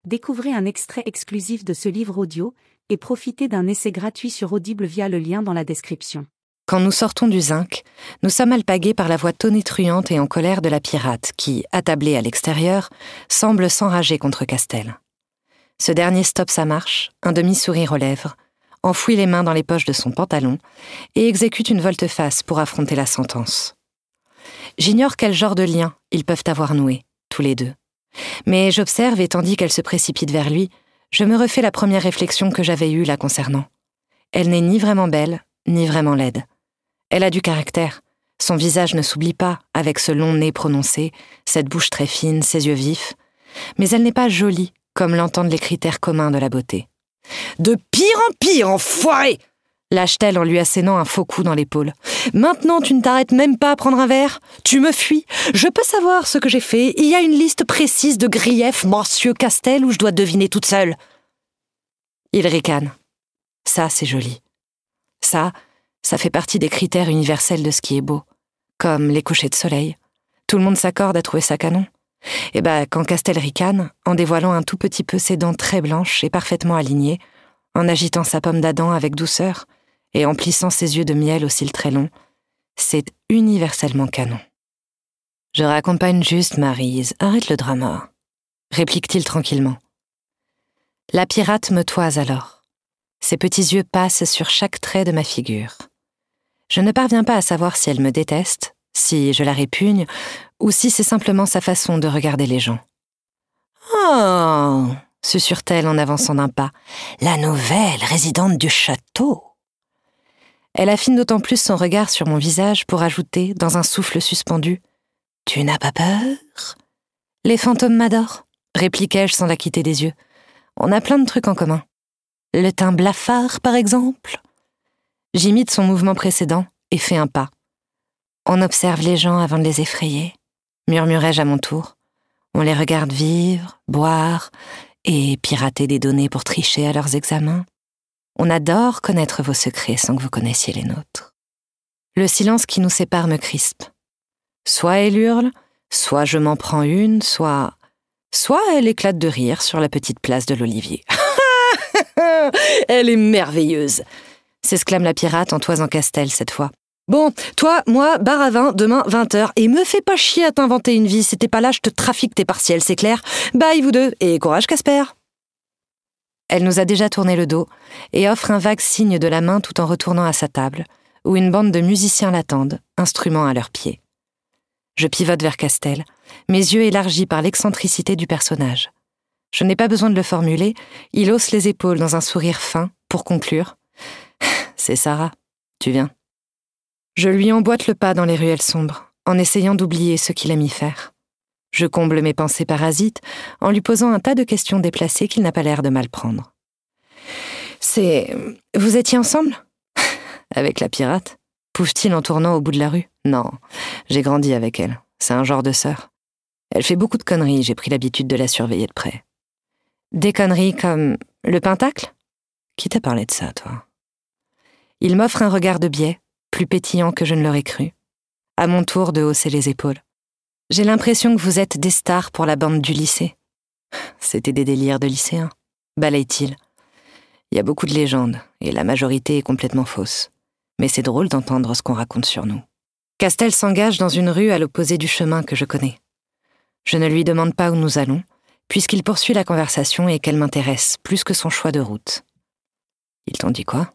Découvrez un extrait exclusif de ce livre audio et profitez d'un essai gratuit sur Audible via le lien dans la description. Quand nous sortons du zinc, nous sommes alpagués par la voix tonitruante et en colère de la pirate qui, attablée à l'extérieur, semble s'enrager contre Castel. Ce dernier stoppe sa marche, un demi-sourire aux lèvres, enfouit les mains dans les poches de son pantalon et exécute une volte-face pour affronter la sentence. J'ignore quel genre de lien ils peuvent avoir noué, tous les deux. Mais j'observe et tandis qu'elle se précipite vers lui, je me refais la première réflexion que j'avais eue la concernant. Elle n'est ni vraiment belle, ni vraiment laide. Elle a du caractère. Son visage ne s'oublie pas, avec ce long nez prononcé, cette bouche très fine, ses yeux vifs. Mais elle n'est pas jolie, comme l'entendent les critères communs de la beauté. « De pire en pire, enfoiré !» lâche-t-elle en lui assénant un faux coup dans l'épaule. « Maintenant, tu ne t'arrêtes même pas à prendre un verre ? Tu me fuis ? Je peux savoir ce que j'ai fait. Il y a une liste précise de griefs, monsieur Castel, où je dois deviner toute seule. » Il ricane. Ça, c'est joli. Ça fait partie des critères universels de ce qui est beau. Comme les couchers de soleil. Tout le monde s'accorde à trouver ça canon. Et quand Castel ricane, en dévoilant un tout petit peu ses dents très blanches et parfaitement alignées, en agitant sa pomme d'Adam avec douceur, et en plissant ses yeux de miel aux cils très longs, c'est universellement canon. « Je raccompagne juste, Maryse, arrête le drama », réplique-t-il tranquillement. La pirate me toise alors. Ses petits yeux passent sur chaque trait de ma figure. Je ne parviens pas à savoir si elle me déteste, si je la répugne, ou si c'est simplement sa façon de regarder les gens. « Oh !» susurre-t-elle en avançant d'un pas. « La nouvelle résidente du château !» Elle affine d'autant plus son regard sur mon visage pour ajouter, dans un souffle suspendu, « Tu n'as pas peur ?»« Les fantômes m'adorent » répliquai-je sans la quitter des yeux. « On a plein de trucs en commun. Le teint blafard, par exemple ?» J'imite son mouvement précédent et fais un pas. « On observe les gens avant de les effrayer » murmurai-je à mon tour. « On les regarde vivre, boire et pirater des données pour tricher à leurs examens. On adore connaître vos secrets sans que vous connaissiez les nôtres. » Le silence qui nous sépare me crispe. Soit elle hurle, soit je m'en prends une, soit elle éclate de rire sur la petite place de l'Olivier. « Elle est merveilleuse !» s'exclame la pirate en toisant Castel cette fois. « Bon, toi, moi, bar à vin, demain, 20h, et me fais pas chier à t'inventer une vie, si t'es pas là, je te trafique tes partiels, c'est clair ? Bye, vous deux, et courage, Casper !» Elle nous a déjà tourné le dos, et offre un vague signe de la main tout en retournant à sa table, où une bande de musiciens l'attendent, instruments à leurs pieds. Je pivote vers Castel, mes yeux élargis par l'excentricité du personnage. Je n'ai pas besoin de le formuler, il hausse les épaules dans un sourire fin, pour conclure. « C'est Sarah, tu viens ?» Je lui emboîte le pas dans les ruelles sombres, en essayant d'oublier ce qu'il a mis faire. Je comble mes pensées parasites en lui posant un tas de questions déplacées qu'il n'a pas l'air de mal prendre. « Vous étiez ensemble ?»« Avec la pirate ?» pouve-t-il en tournant au bout de la rue. « Non, j'ai grandi avec elle, c'est un genre de sœur. Elle fait beaucoup de conneries, j'ai pris l'habitude de la surveiller de près. » « Des conneries comme le pentacle ? Qui t'a parlé de ça, toi ?» Il m'offre un regard de biais, plus pétillant que je ne l'aurais cru. À mon tour de hausser les épaules. « J'ai l'impression que vous êtes des stars pour la bande du lycée. » C'était des délires de lycéens, balaye-t-il. Il y a beaucoup de légendes, et la majorité est complètement fausse. Mais c'est drôle d'entendre ce qu'on raconte sur nous. Castel s'engage dans une rue à l'opposé du chemin que je connais. Je ne lui demande pas où nous allons, puisqu'il poursuit la conversation et qu'elle m'intéresse plus que son choix de route. Ils t'ont dit quoi ?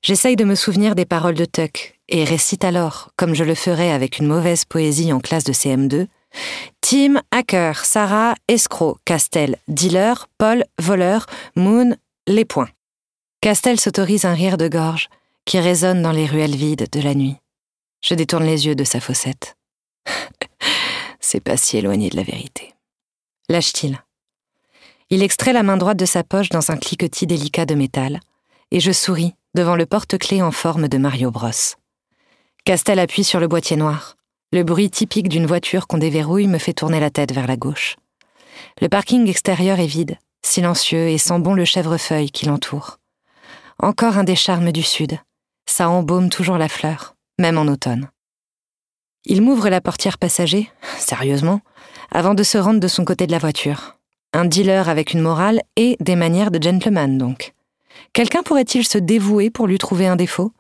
J'essaye de me souvenir des paroles de Tuck et récite alors, comme je le ferais avec une mauvaise poésie en classe de CM2, Tim, hacker, Sarah, escroc, Castel, dealer, Paul, voleur, Moon, les points. Castel s'autorise un rire de gorge qui résonne dans les ruelles vides de la nuit. Je détourne les yeux de sa fossette. C'est pas si éloigné de la vérité. Lâche-t-il. Il extrait la main droite de sa poche dans un cliquetis délicat de métal, et je souris devant le porte-clés en forme de Mario Bros. Castel appuie sur le boîtier noir. Le bruit typique d'une voiture qu'on déverrouille me fait tourner la tête vers la gauche. Le parking extérieur est vide, silencieux et sent bon le chèvrefeuille qui l'entoure. Encore un des charmes du Sud. Ça embaume toujours la fleur, même en automne. Il m'ouvre la portière passager, sérieusement, avant de se rendre de son côté de la voiture. Un dealer avec une morale et des manières de gentleman, donc. Quelqu'un pourrait-il se dévouer pour lui trouver un défaut?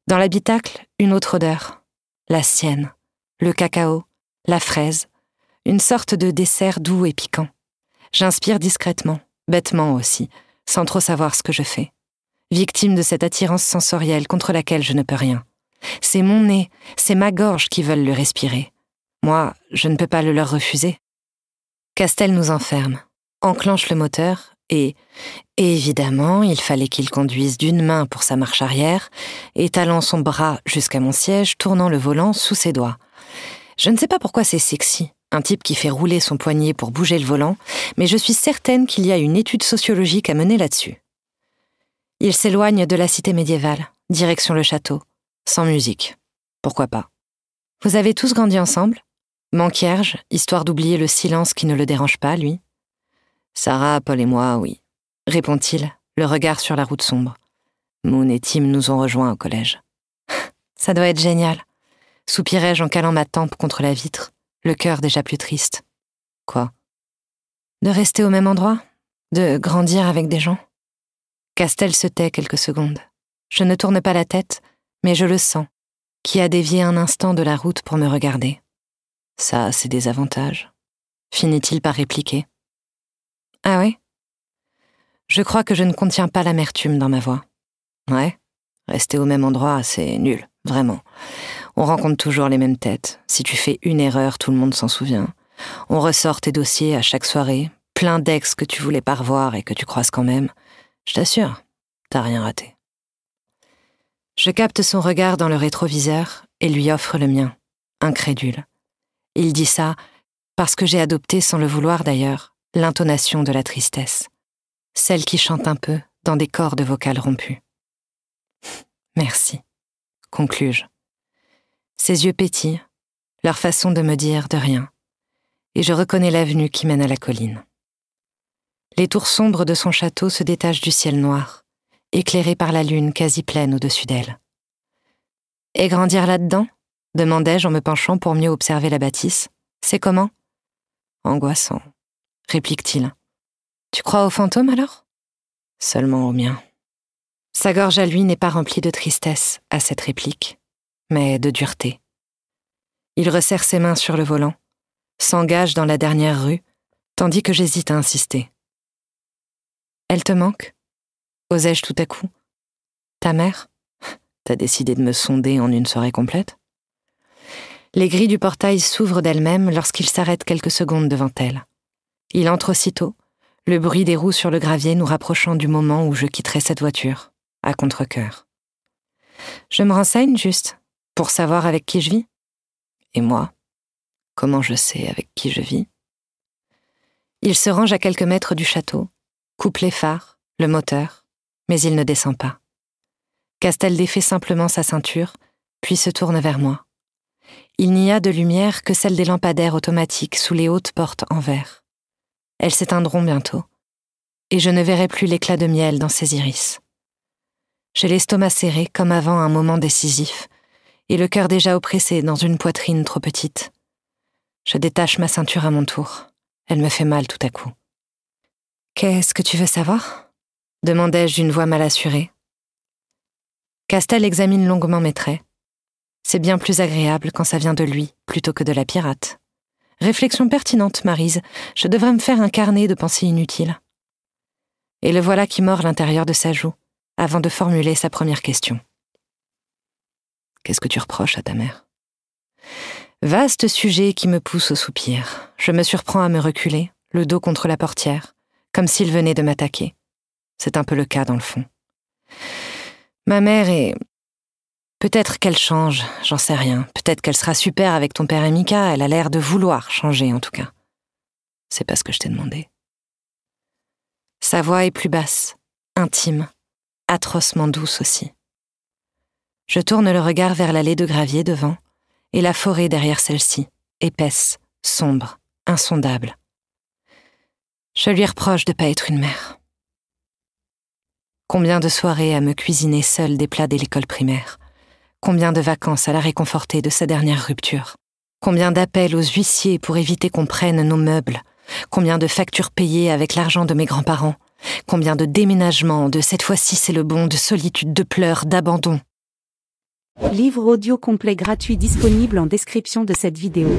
Dans l'habitacle, une autre odeur. La sienne. Le cacao. La fraise. Une sorte de dessert doux et piquant. J'inspire discrètement, bêtement aussi, sans trop savoir ce que je fais. Victime de cette attirance sensorielle contre laquelle je ne peux rien. C'est mon nez, c'est ma gorge qui veulent le respirer. Moi, je ne peux pas le leur refuser. Castel nous enferme, enclenche le moteur et évidemment, il fallait qu'il conduise d'une main pour sa marche arrière, étalant son bras jusqu'à mon siège, tournant le volant sous ses doigts. Je ne sais pas pourquoi c'est sexy, un type qui fait rouler son poignet pour bouger le volant, mais je suis certaine qu'il y a une étude sociologique à mener là-dessus. Il s'éloigne de la cité médiévale, direction le château, sans musique. Pourquoi pas? Vous avez tous grandi ensemble? Manquierge, histoire d'oublier le silence qui ne le dérange pas, lui. Sarah, Paul et moi, oui, répond-il, le regard sur la route sombre. Moon et Tim nous ont rejoints au collège. Ça doit être génial, soupirai-je en calant ma tempe contre la vitre, le cœur déjà plus triste. Quoi? De rester au même endroit? De grandir avec des gens? Castel se tait quelques secondes. Je ne tourne pas la tête, mais je le sens, qui a dévié un instant de la route pour me regarder. Ça, c'est des avantages, finit-il par répliquer. Ah ouais? Je crois que je ne contiens pas l'amertume dans ma voix. Ouais, rester au même endroit, c'est nul, vraiment. On rencontre toujours les mêmes têtes. Si tu fais une erreur, tout le monde s'en souvient. On ressort tes dossiers à chaque soirée, plein d'ex que tu voulais pas revoir et que tu croises quand même. Je t'assure, t'as rien raté. Je capte son regard dans le rétroviseur et lui offre le mien, incrédule. Il dit ça parce que j'ai adopté, sans le vouloir d'ailleurs, l'intonation de la tristesse, celle qui chante un peu dans des cordes vocales rompues. Merci, conclus-je. Ses yeux pétillent, leur façon de me dire de rien, et je reconnais l'avenue qui mène à la colline. Les tours sombres de son château se détachent du ciel noir, éclairé par la lune quasi pleine au-dessus d'elle. « Et grandir là-dedans ?» demandai-je en me penchant pour mieux observer la bâtisse. « C'est comment ?»« Angoissant, » réplique-t-il. « Tu crois aux fantômes alors ?»« Seulement aux miens. » Sa gorge à lui n'est pas remplie de tristesse à cette réplique, mais de dureté. Il resserre ses mains sur le volant, s'engage dans la dernière rue, tandis que j'hésite à insister. « Elle te manque ?» osais-je tout à coup. « Ta mère ? T'as décidé de me sonder en une soirée complète ?» Les grilles du portail s'ouvrent d'elles-mêmes lorsqu'il s'arrête quelques secondes devant elle. Il entre aussitôt, le bruit des roues sur le gravier nous rapprochant du moment où je quitterai cette voiture, à contre-cœur. Je me renseigne juste, pour savoir avec qui je vis. Et moi, comment je sais avec qui je vis? Il se range à quelques mètres du château, coupe les phares, le moteur, mais il ne descend pas. Castel défait simplement sa ceinture, puis se tourne vers moi. Il n'y a de lumière que celle des lampadaires automatiques sous les hautes portes en verre. Elles s'éteindront bientôt, et je ne verrai plus l'éclat de miel dans ses iris. J'ai l'estomac serré comme avant un moment décisif, et le cœur déjà oppressé dans une poitrine trop petite. Je détache ma ceinture à mon tour. Elle me fait mal tout à coup. « Qu'est-ce que tu veux savoir ?» demandai-je d'une voix mal assurée. Castel examine longuement mes traits. C'est bien plus agréable quand ça vient de lui, plutôt que de la pirate. Réflexion pertinente, Maryse. Je devrais me faire un carnet de pensées inutiles. Et le voilà qui mord l'intérieur de sa joue, avant de formuler sa première question. Qu'est-ce que tu reproches à ta mère? Vaste sujet qui me pousse au soupir. Je me surprends à me reculer, le dos contre la portière, comme s'il venait de m'attaquer. C'est un peu le cas dans le fond. Ma mère est... Peut-être qu'elle change, j'en sais rien. Peut-être qu'elle sera super avec ton père et Mika, elle a l'air de vouloir changer en tout cas. C'est pas ce que je t'ai demandé. Sa voix est plus basse, intime, atrocement douce aussi. Je tourne le regard vers l'allée de gravier devant et la forêt derrière celle-ci, épaisse, sombre, insondable. Je lui reproche de pas être une mère. Combien de soirées à me cuisiner seule des plats dès l'école primaire. Combien de vacances à la réconforter de sa dernière rupture. Combien d'appels aux huissiers pour éviter qu'on prenne nos meubles, Combien de factures payées avec l'argent de mes grands-parents? Combien de déménagements, de cette fois-ci c'est le bon, de solitude, de pleurs, d'abandon? Livre audio complet gratuit disponible en description de cette vidéo.